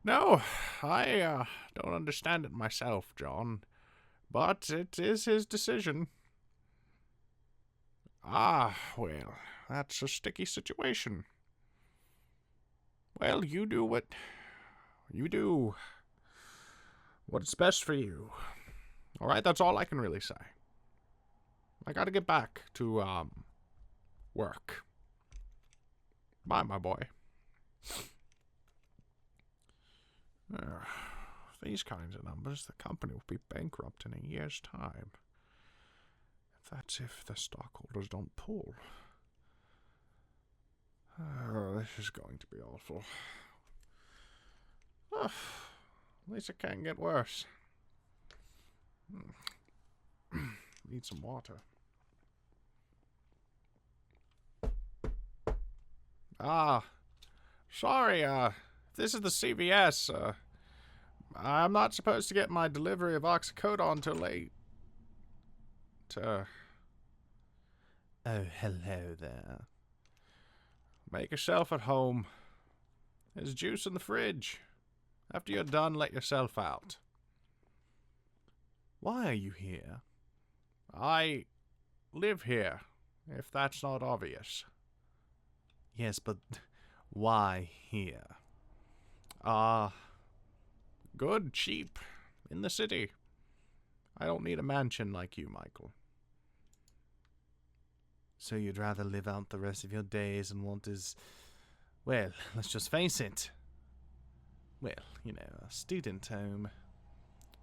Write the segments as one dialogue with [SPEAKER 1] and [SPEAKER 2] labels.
[SPEAKER 1] No, I don't understand it myself, John. But it is his decision. Ah, well, that's a sticky situation. Well, you do what's best for you. All right, that's all I can really say. I gotta get back to, work. Bye, my boy. These kinds of numbers, the company will be bankrupt in a year's time. That's if the stockholders don't pull. Oh, this is going to be awful. Oh, at least it can't get worse. Need some water. Sorry, this is the CVS. I'm not supposed to get my delivery of oxycodone till late. Oh, hello there. Make yourself at home. There's juice in the fridge. After you're done, let yourself out. Why are you here? I live here, if that's not obvious. Yes, but why here? Good, cheap, in the city. I don't need a mansion like you, Michael. So you'd rather live out the rest of your days and want his... Well, let's just face it. Well, you know, a student home.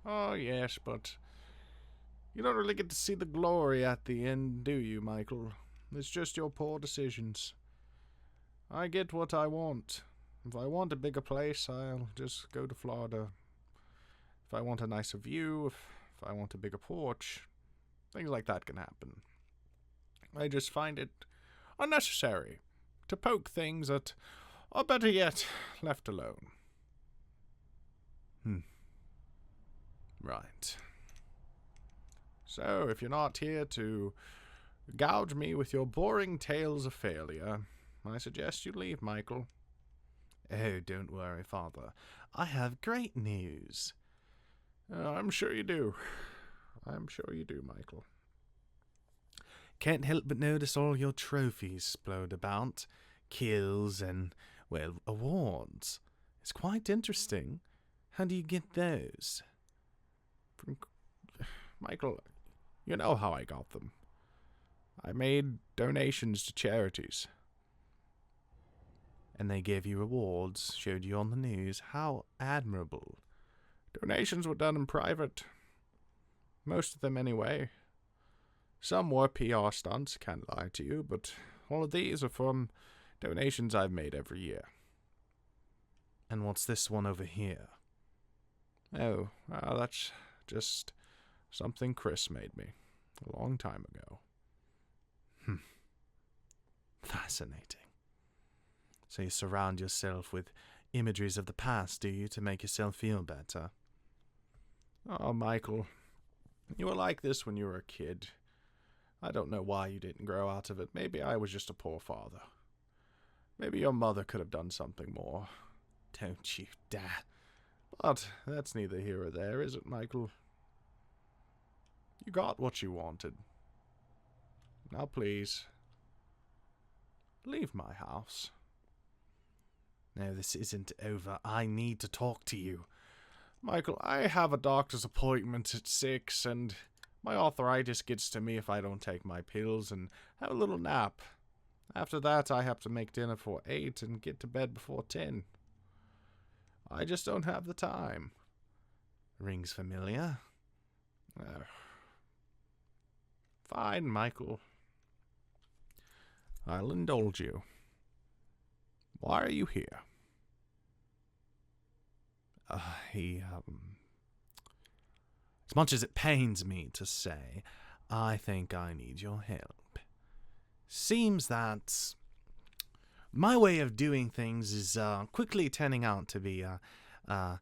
[SPEAKER 1] Oh, yes, but... You don't really get to see the glory at the end, do you, Michael? It's just your poor decisions. I get what I want. If I want a bigger place, I'll just go to Florida. If I want a nicer view, if I want a bigger porch, things like that can happen. I just find it unnecessary to poke things that are better yet left alone. Right. So, if you're not here to gouge me with your boring tales of failure, I suggest you leave, Michael. Oh, don't worry, Father. I have great news. I'm sure you do. I'm sure you do, Michael. Can't help but notice all your trophies splode about. Kills and, well, awards. It's quite interesting. How do you get those? Michael, you know how I got them. I made donations to charities. And they gave you awards, showed you on the news. How admirable. Donations were done in private. Most of them anyway. Some were PR stunts, can't lie to you, but all of these are from donations I've made every year. And what's this one over here? Oh, that's just something Chris made me a long time ago. Fascinating. So you surround yourself with imageries of the past, do you, to make yourself feel better? Oh, Michael, you were like this when you were a kid. I don't know why you didn't grow out of it. Maybe I was just a poor father. Maybe your mother could have done something more. Don't you dare. But that's neither here or there, is it, Michael? You got what you wanted. Now, please, leave my house. No, this isn't over. I need to talk to you. Michael, I have a doctor's appointment at 6, and my arthritis gets to me if I don't take my pills and have a little nap. After that, I have to make dinner for 8 and get to bed before 10. I just don't have the time. Rings familiar? Fine, Michael. I'll indulge you. Why are you here? As much as it pains me to say, I think I need your help. Seems that my way of doing things is quickly turning out to be how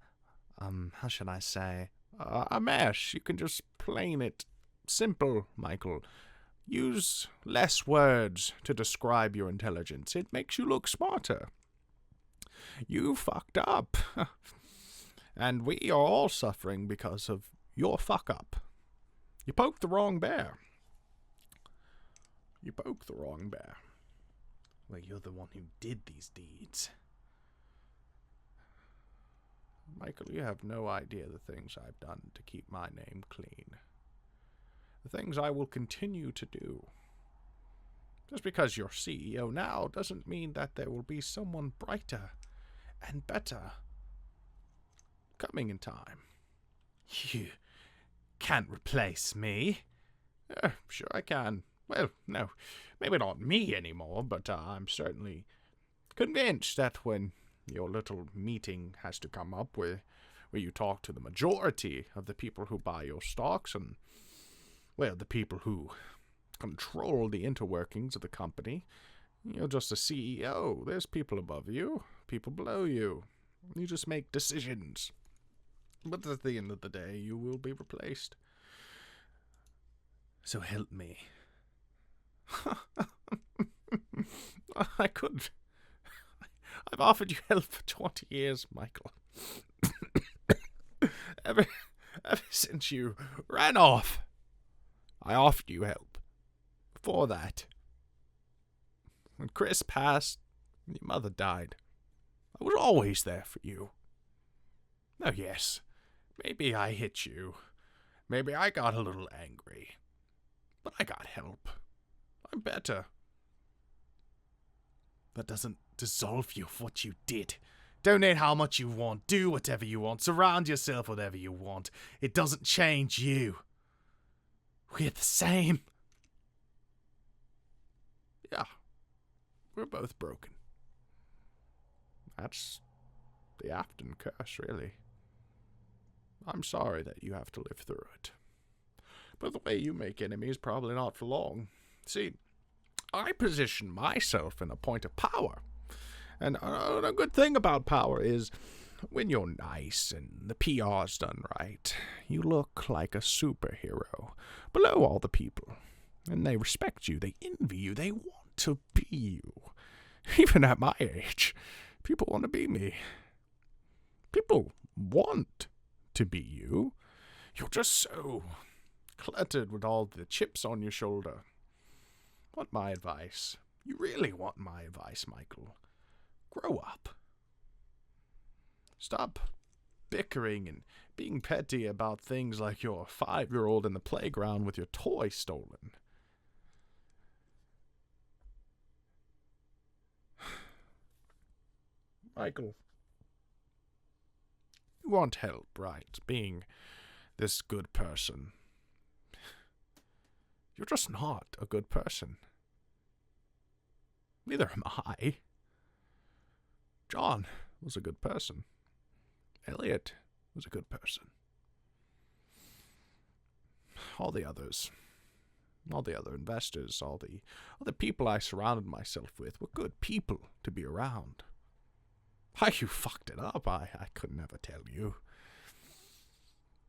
[SPEAKER 1] should I say, a mess. You can just plain it simple, Michael. Use less words to describe your intelligence. It makes you look smarter. You fucked up. And we are all suffering because of your fuck-up. You poked the wrong bear. You poked the wrong bear. Well, you're the one who did these deeds. Michael, you have no idea the things I've done to keep my name clean. The things I will continue to do. Just because you're CEO now doesn't mean that there will be someone brighter and better coming in time. You can't replace me. Sure I can. Well, no, maybe not me anymore, but I'm certainly convinced that when your little meeting has to come up where you talk to the majority of the people who buy your stocks and, well, the people who control the interworkings of the company. You're just a CEO. There's people above you, people below you. You just make decisions. But at the end of the day, you will be replaced. So help me. I couldn't. I've offered you help for 20 years, Michael. ever since you ran off, I offered you help. Before that, when Chris passed, and your mother died, I was always there for you. Now, yes, maybe I hit you. Maybe I got a little angry. But I got help. I'm better. That doesn't dissolve you of what you did. Donate how much you want. Do whatever you want. Surround yourself with whatever you want. It doesn't change you. We're the same. Yeah. We're both broken. That's the Afton curse, really. I'm sorry that you have to live through it. But the way you make enemies, probably not for long. See, I position myself in a point of power. And a good thing about power is when you're nice and the PR's done right, you look like a superhero below all the people. And they respect you, they envy you, they want to be you. Even at my age, people want to be me. People want to be you. You're just so cluttered with all the chips on your shoulder. Want my advice? You really want my advice, Michael? Grow up. Stop bickering and being petty about things like your 5-year-old in the playground with your toy stolen. Michael, you want help, right? Being this good person. You're just not a good person. Neither am I. John was a good person. Elliot was a good person. All the others, all the other investors, all the people I surrounded myself with were good people to be around. How you fucked it up, I could never tell you.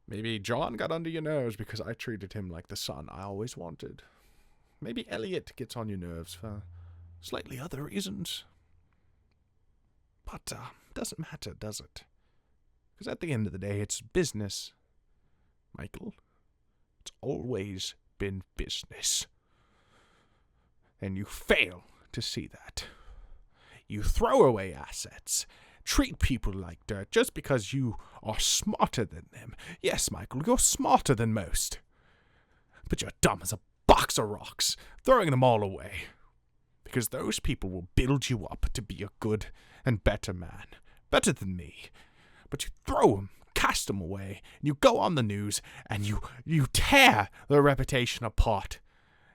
[SPEAKER 1] Maybe John got under your nerves because I treated him like the son I always wanted. Maybe Elliot gets on your nerves for slightly other reasons. But doesn't matter, does it? Because at the end of the day, it's business. Michael, it's always been business. And you fail to see that. You throw away assets, treat people like dirt just because you are smarter than them. Yes, Michael, you're smarter than most. But you're dumb as a box of rocks, throwing them all away. Because those people will build you up to be a good and better man. Better than me. But you throw them, cast them away, and you go on the news, and you tear their reputation apart.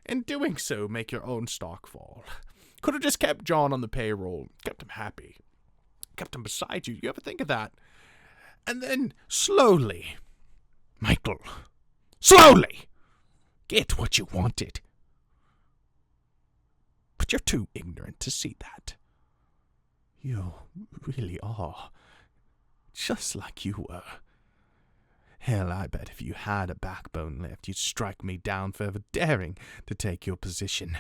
[SPEAKER 1] In doing so, make your own stock fall. Could have just kept John on the payroll, kept him happy, kept him beside you. You ever think of that? And then, slowly, Michael, slowly, get what you wanted. But you're too ignorant to see that. You really are. Just like you were. Hell, I bet if you had a backbone left, you'd strike me down for ever daring to take your position.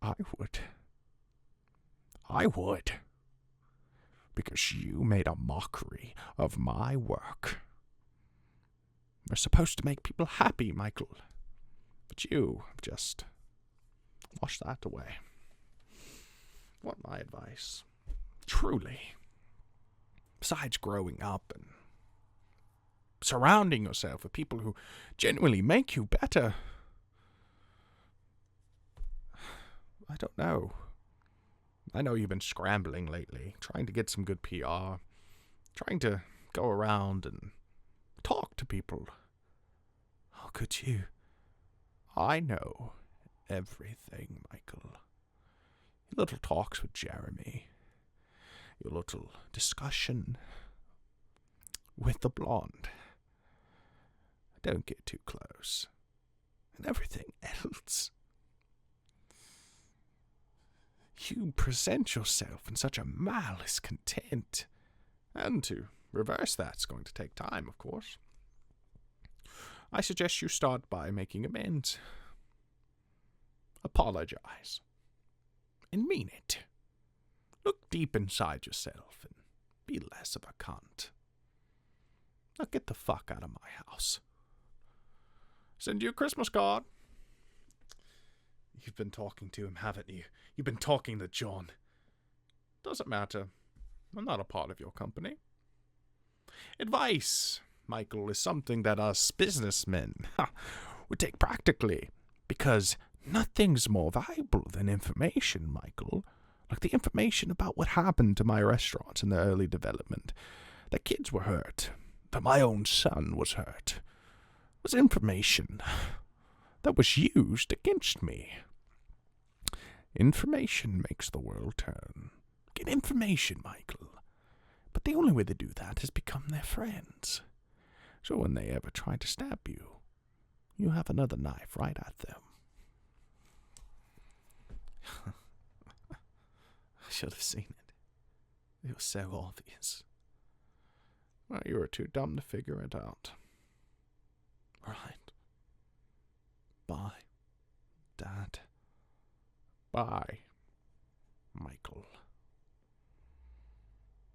[SPEAKER 1] I would.
[SPEAKER 2] because you made a mockery of my work. We're supposed to make people happy, Michael, but you have just washed that away. Want my advice? Truly. Besides growing up and surrounding yourself with people who genuinely make you better, I don't know. I know you've been scrambling lately, trying to get some good PR, trying to go around and talk to people. How could you? I know everything, Michael. Your little talks with Jeremy, your little discussion with the blonde. Don't get too close. And everything else. You present yourself in such a malice content. And to reverse that's going to take time, of course. I suggest you start by making amends. Apologize. And mean it. Look deep inside yourself and be less of a cunt. Now get the fuck out of my house. Send you a Christmas card. You've been talking to him, haven't you? You've been talking to John. Doesn't matter. I'm not a part of your company. Advice, Michael, is something that us businessmen would take practically, because nothing's more valuable than information, Michael. Like the information about what happened to my restaurant in the early development. That kids were hurt. That my own son was hurt. It was information that was used against me. Information makes the world turn. Get information, Michael. But the only way they do that is become their friends. So when they ever try to stab you, you have another knife right at them.
[SPEAKER 1] I should have seen it. It was so obvious.
[SPEAKER 2] Well, you were too dumb to figure it out.
[SPEAKER 1] Right. Bye, Dad.
[SPEAKER 2] Bye, Michael.